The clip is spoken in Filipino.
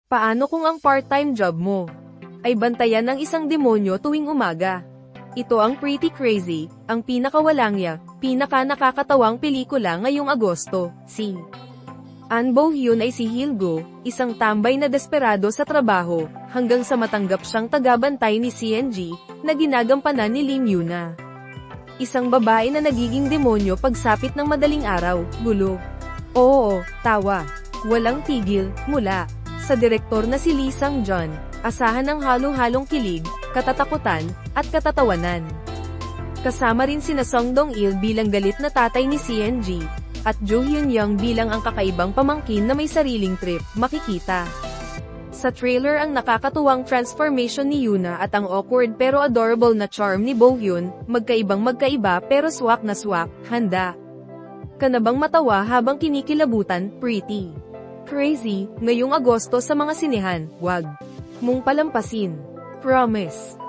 Paano kung ang part-time job mo ay bantayan ng isang demonyo tuwing umaga? Ito ang Pretty Crazy, ang pinakawalangya, pinaka-nakakatawang pelikula ngayong Agosto. Si An Bo-hyun ay si Hilgo, isang tambay na desperado sa trabaho, hanggang sa matanggap siyang tagabantay ni CNG, na ginagampanan ni Lim Yuna. Isang babae na nagiging demonyo pagsapit ng madaling araw, gulo. Oo, tawa. Walang tigil, mula sa direktor na si Lee Sang-joon, asahan ng halong-halong kilig, katatakutan, at katatawanan. Kasama rin sina Song Dong-il bilang galit na tatay ni CNG, at Jo Hyun-young bilang ang kakaibang pamangkin na may sariling trip, makikita sa trailer ang nakakatuwang transformation ni Yuna at ang awkward pero adorable na charm ni Bo-hyun, magkaibang magkaiba pero swak na swak, handa ka na bang matawa habang kinikilabutan, Pretty Crazy, ngayong Agosto sa mga sinehan, wag mong palampasin. Promise.